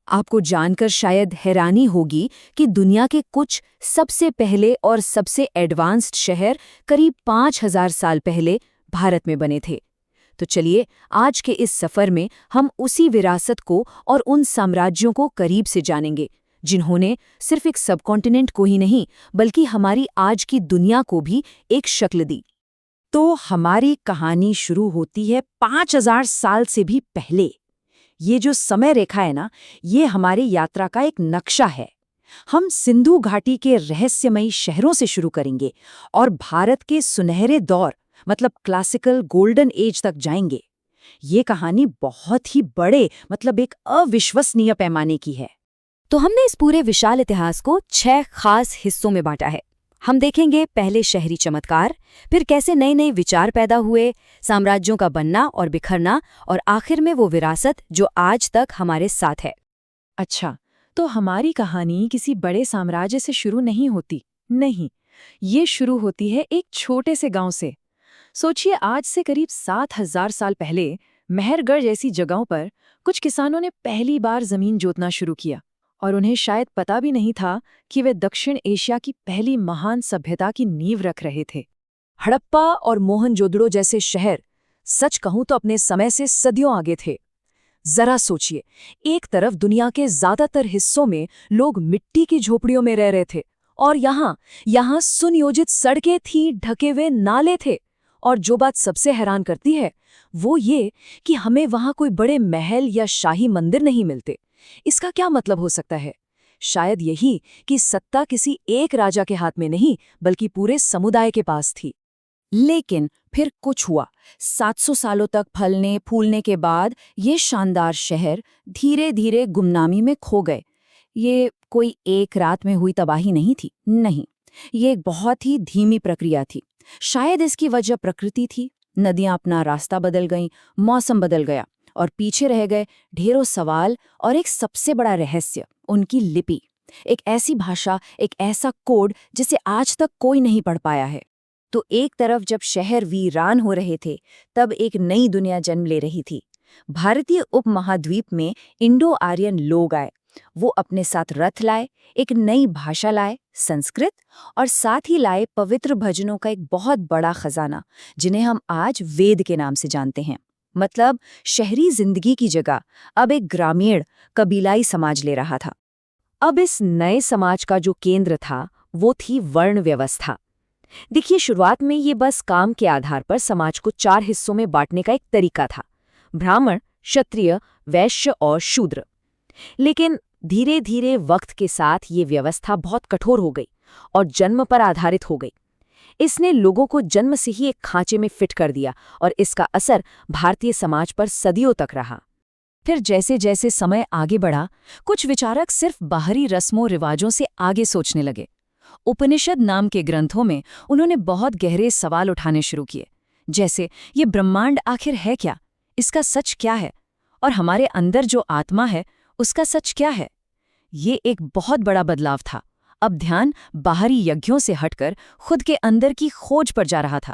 आपको जानकर शायद हैरानी होगी कि दुनिया के कुछ सबसे पहले और सबसे एडवांस्ड शहर करीब 5000 साल पहले भारत में बने थे। तो चलिए आज के इस सफर में हम उसी विरासत को और उन साम्राज्यों को करीब से जानेंगे जिन्होंने सिर्फ एक सबकॉन्टिनेंट को ही नहीं बल्कि हमारी आज की दुनिया को भी एक शक्ल दी। तो हमारी कहानी शुरू होती है 5000 साल से भी पहले। ये जो समय रेखा है ना, ये हमारी यात्रा का एक नक्शा है। हम सिंधु घाटी के रहस्यमयी शहरों से शुरू करेंगे और भारत के सुनहरे दौर मतलब क्लासिकल गोल्डन एज तक जाएंगे। ये कहानी बहुत ही बड़े मतलब एक अविश्वसनीय पैमाने की है। तो हमने इस पूरे विशाल इतिहास को 6 खास हिस्सों में बांटा है। हम देखेंगे पहले शहरी चमत्कार, फिर कैसे नए नए विचार पैदा हुए, साम्राज्यों का बनना और बिखरना, और आखिर में वो विरासत जो आज तक हमारे साथ है। अच्छा, तो हमारी कहानी किसी बड़े साम्राज्य से शुरू नहीं होती। नहीं, ये शुरू होती है एक छोटे से गांव से। सोचिए, आज से करीब 7000 साल पहले मेहरगढ़ जैसी जगहों पर कुछ किसानों ने पहली बार जमीन जोतना शुरू किया, और उन्हें शायद पता भी नहीं था कि वे दक्षिण एशिया की पहली महान सभ्यता की नींव रख रहे थे। हड़प्पा और मोहनजोदड़ो जैसे शहर सच कहूं तो अपने समय से सदियों आगे थे। जरा सोचिए, एक तरफ दुनिया के ज्यादातर हिस्सों में लोग मिट्टी की झोपड़ियों में रह रहे थे, और यहाँ सुनियोजित सड़कें थीं, ढके हुए नाले थे। और जो बात सबसे हैरान करती है वो ये कि हमें वहां कोई बड़े महल या शाही मंदिर नहीं मिलते। इसका क्या मतलब हो सकता है? शायद यही कि सत्ता किसी एक राजा के हाथ में नहीं बल्कि पूरे समुदाय के पास थी। लेकिन फिर कुछ हुआ। 700 सालों तक फलने फूलने के बाद ये शानदार शहर धीरे धीरे गुमनामी में खो गए। ये कोई एक रात में हुई तबाही नहीं थी, नहीं, ये एक बहुत ही धीमी प्रक्रिया थी। शायद इसकी वजह प्रकृति थी। नदियां अपना रास्ता बदल गईं, मौसम बदल गया, और पीछे रह गए ढेरों सवाल और एक सबसे बड़ा रहस्य, उनकी लिपि। एक ऐसी भाषा, एक ऐसा कोड जिसे आज तक कोई नहीं पढ़ पाया है। तो एक तरफ जब शहर वीरान हो रहे थे, तब एक नई दुनिया जन्म ले रही थी। भारतीय उपमहाद्वीप में इंडो आर्यन लोग आए। वो अपने साथ रथ लाए, एक नई भाषा लाए, संस्कृत, और साथ ही लाए पवित्र भजनों का एक बहुत बड़ा खजाना, जिन्हें हम आज वेद के नाम से जानते हैं। मतलब शहरी जिंदगी की जगह अब एक ग्रामीण कबीलाई समाज ले रहा था। अब इस नए समाज का जो केंद्र था वो थी वर्ण व्यवस्था। देखिए, शुरुआत में ये बस काम के आधार पर समाज को 4 हिस्सों में बांटने का एक तरीका था: ब्राह्मण, क्षत्रिय, वैश्य और शूद्र। लेकिन धीरे धीरे वक्त के साथ ये व्यवस्था बहुत कठोर हो गई और जन्म पर आधारित हो गई। इसने लोगों को जन्म से ही एक खांचे में फिट कर दिया, और इसका असर भारतीय समाज पर सदियों तक रहा। फिर जैसे जैसे समय आगे बढ़ा, कुछ विचारक सिर्फ बाहरी रस्मों रिवाजों से आगे सोचने लगे। उपनिषद नाम के ग्रंथों में उन्होंने बहुत गहरे सवाल उठाने शुरू किए, जैसे ये ब्रह्मांड आखिर है क्या, इसका सच क्या है, और हमारे अंदर जो आत्मा है उसका सच क्या है। ये एक बहुत बड़ा बदलाव था। अब ध्यान बाहरी यज्ञों से हटकर खुद के अंदर की खोज पर जा रहा था।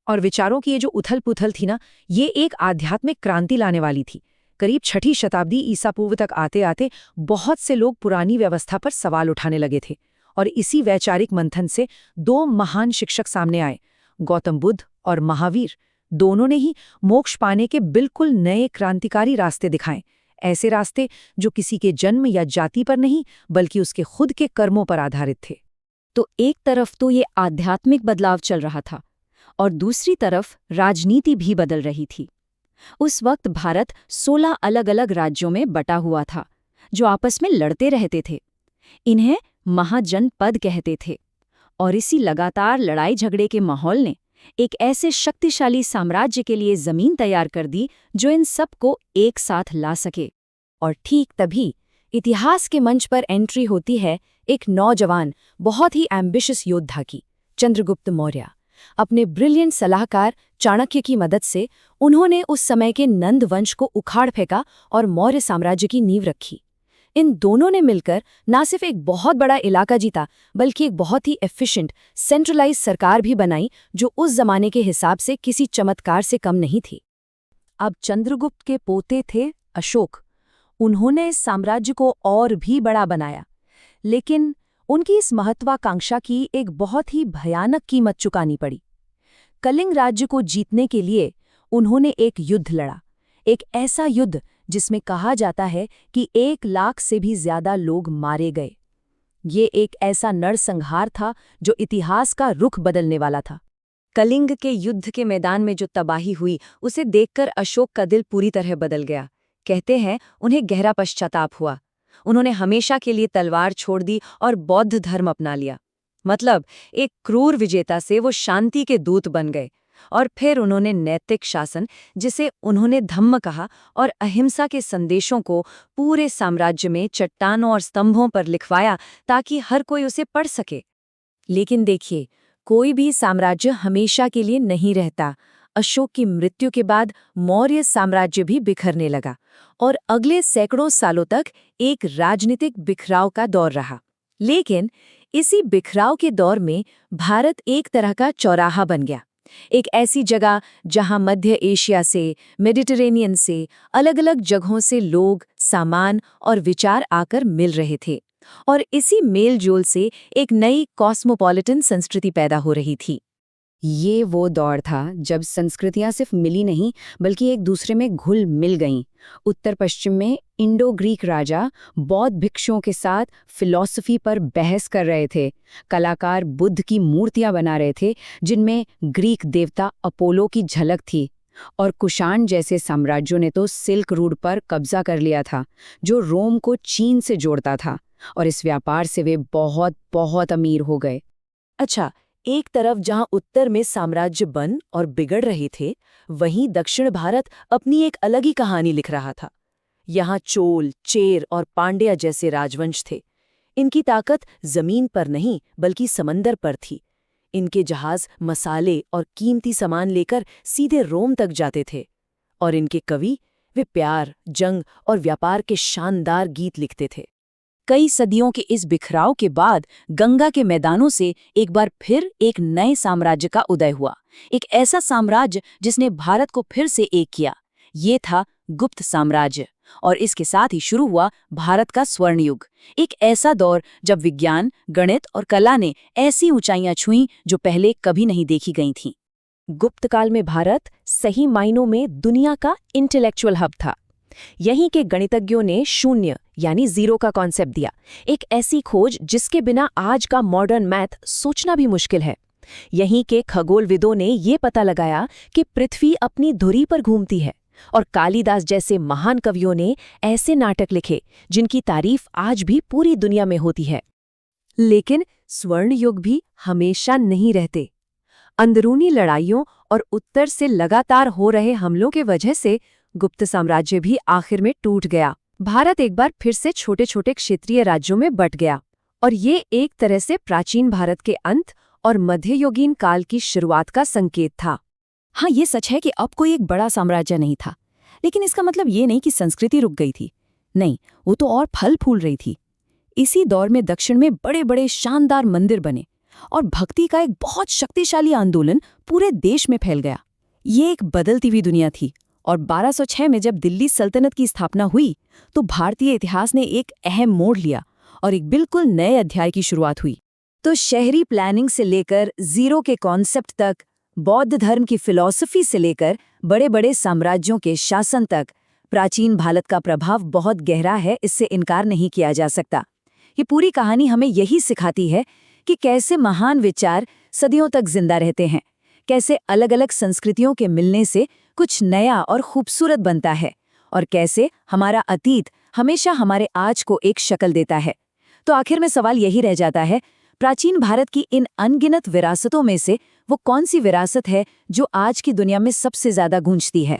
और विचारों की ये जो उथल पुथल थी ना, ये एक आध्यात्मिक क्रांति लाने वाली थी। करीब 6ठी शताब्दी ईसा पूर्व तक आते आते बहुत से लोग पुरानी व्यवस्था पर सवाल उठाने लगे थे, और इसी वैचारिक मंथन से 2 महान शिक्षक सामने आए, गौतम बुद्ध और महावीर। दोनों ने ही मोक्ष पाने के बिल्कुल नए क्रांतिकारी रास्ते दिखाए, ऐसे रास्ते जो किसी के जन्म या जाति पर नहीं बल्कि उसके खुद के कर्मों पर आधारित थे। तो एक तरफ तो ये आध्यात्मिक बदलाव चल रहा था, और दूसरी तरफ राजनीति भी बदल रही थी। उस वक्त भारत 16 अलग अलग राज्यों में बटा हुआ था, जो आपस में लड़ते रहते थे। इन्हें महाजनपद कहते थे। और इसी लगातार लड़ाई झगड़े के माहौल ने एक ऐसे शक्तिशाली साम्राज्य के लिए जमीन तैयार कर दी जो इन सबको एक साथ ला सके। और ठीक तभी इतिहास के मंच पर एंट्री होती है एक नौजवान, बहुत ही एम्बिशियस योद्धा की, चंद्रगुप्त मौर्य। अपने ब्रिलियंट सलाहकार चाणक्य की मदद से उन्होंने उस समय के नंद वंश को उखाड़ फेंका और मौर्य साम्राज्य की नींव रखी। इन दोनों ने मिलकर न सिर्फ एक बहुत बड़ा इलाका जीता, बल्कि एक बहुत ही एफिशिएंट सेंट्रलाइज सरकार भी बनाई, जो उस जमाने के हिसाब से किसी चमत्कार से कम नहीं थी। अब चंद्रगुप्त के पोते थे अशोक। उन्होंने इस साम्राज्य को और भी बड़ा बनाया, लेकिन उनकी इस महत्वाकांक्षा की एक बहुत ही भयानक कीमत चुकानी पड़ी। कलिंग राज्य को जीतने के लिए उन्होंने एक युद्ध लड़ा, एक ऐसा युद्ध जिसमें कहा जाता है कि 1 लाख से भी ज्यादा लोग मारे गए। ये एक ऐसा नरसंहार था जो इतिहास का रुख बदलने वाला था। कलिंग के युद्ध के मैदान में जो तबाही हुई, उसे देखकर अशोक का दिल पूरी तरह बदल गया। कहते हैं उन्हें गहरा पश्चाताप हुआ। उन्होंने हमेशा के लिए तलवार छोड़ दी और बौद्ध धर्म अपना लिया। मतलब एक क्रूर विजेता से वो शांति के दूत बन गए। और फिर उन्होंने नैतिक शासन, जिसे उन्होंने धम्म कहा, और अहिंसा के संदेशों को पूरे साम्राज्य में चट्टानों और स्तंभों पर लिखवाया ताकि हर कोई उसे पढ़ सके। लेकिन देखिए, कोई भी साम्राज्य हमेशा के लिए नहीं रहता। अशोक की मृत्यु के बाद मौर्य साम्राज्य भी बिखरने लगा और अगले सैकड़ों सालों तक एक राजनीतिक बिखराव का दौर रहा। लेकिन इसी बिखराव के दौर में भारत एक तरह का चौराहा बन गया, एक ऐसी जगह जहां मध्य एशिया से, मेडिटेरेनियन से, अलग-अलग जगहों से लोग, सामान और विचार आकर मिल रहे थे। और इसी मेल-जोल से एक नई कॉस्मोपॉलिटन संस्कृति पैदा हो रही थी। ये वो दौर था जब संस्कृतियां सिर्फ मिली नहीं, बल्कि एक दूसरे में घुल मिल गईं। उत्तर पश्चिम में इंडो ग्रीक राजा बौद्ध भिक्षुओं के साथ फिलॉसफी पर बहस कर रहे थे। कलाकार बुद्ध की मूर्तियां बना रहे थे जिनमें ग्रीक देवता अपोलो की झलक थी। और कुषाण जैसे साम्राज्यों ने तो सिल्क रूट पर कब्जा कर लिया था, जो रोम को चीन से जोड़ता था, और इस व्यापार से वे बहुत बहुत अमीर हो गए। अच्छा, एक तरफ जहां उत्तर में साम्राज्य बन और बिगड़ रहे थे, वहीं दक्षिण भारत अपनी एक अलग ही कहानी लिख रहा था। यहाँ चोल, चेर और पांड्या जैसे राजवंश थे। इनकी ताकत जमीन पर नहीं बल्कि समंदर पर थी। इनके जहाज मसाले और कीमती सामान लेकर सीधे रोम तक जाते थे। और इनके कवि, वे प्यार, जंग और व्यापार के शानदार गीत लिखते थे। कई सदियों के इस बिखराव के बाद गंगा के मैदानों से एक बार फिर एक नए साम्राज्य का उदय हुआ। एक ऐसा साम्राज्य जिसने भारत को फिर से एक किया। ये था गुप्त साम्राज्य, और इसके साथ ही शुरू हुआ भारत का स्वर्ण युग। एक ऐसा दौर जब विज्ञान, गणित और कला ने ऐसी ऊंचाइयां छुईं जो पहले कभी नहीं देखी गई थीं। गुप्त काल में भारत सही मायनों में दुनिया का इंटेलेक्चुअल हब था। यहीं के गणितज्ञों ने शून्य यानी जीरो का कॉन्सेप्ट दिया, एक ऐसी खोज जिसके बिना आज का मॉडर्न मैथ सोचना भी मुश्किल है। यहीं के खगोलविदों ने ये पता लगाया कि पृथ्वी अपनी धुरी पर घूमती है, और कालिदास जैसे महान कवियों ने ऐसे नाटक लिखे जिनकी तारीफ आज भी पूरी दुनिया में होती है। लेकिन स्वर्ण युग भी हमेशा नहीं रहते। अंदरूनी लड़ाइयों और उत्तर से लगातार हो रहे हमलों के वजह से गुप्त साम्राज्य भी आखिर में टूट गया। भारत एक बार फिर से छोटे छोटे क्षेत्रीय राज्यों में बंट गया, और ये एक तरह से प्राचीन भारत के अंत और मध्ययुगीन काल की शुरुआत का संकेत था। हाँ, ये सच है कि अब कोई एक बड़ा साम्राज्य नहीं था, लेकिन इसका मतलब ये नहीं कि संस्कृति रुक गई थी। नहीं, वो तो और फल फूल रही थी। इसी दौर में दक्षिण में बड़े बड़े शानदार मंदिर बने, और भक्ति का एक बहुत शक्तिशाली आंदोलन पूरे देश में फैल गया। ये एक बदलती हुई दुनिया थी, और 1206 में जब दिल्ली सल्तनत की स्थापना हुई तो भारतीय इतिहास ने एक अहम मोड़ लिया और एक बिल्कुल नए अध्याय की शुरुआत हुई। तो शहरी प्लानिंग से लेकर जीरो के कॉन्सेप्ट तक, बौद्ध धर्म की फिलॉसफी से लेकर बड़े बड़े साम्राज्यों के शासन तक, प्राचीन भारत का प्रभाव बहुत गहरा है, इससे इनकार नहीं किया जा सकता। ये पूरी कहानी हमें यही सिखाती है कि कैसे महान विचार सदियों तक जिंदा रहते हैं, कैसे अलग अलग संस्कृतियों के मिलने से कुछ नया और खूबसूरत बनता है, और कैसे हमारा अतीत हमेशा हमारे आज को एक शक्ल देता है। तो आखिर में सवाल यही रह जाता है, प्राचीन भारत की इन अनगिनत विरासतों में से वो कौन सी विरासत है जो आज की दुनिया में सबसे ज्यादा गूंजती है?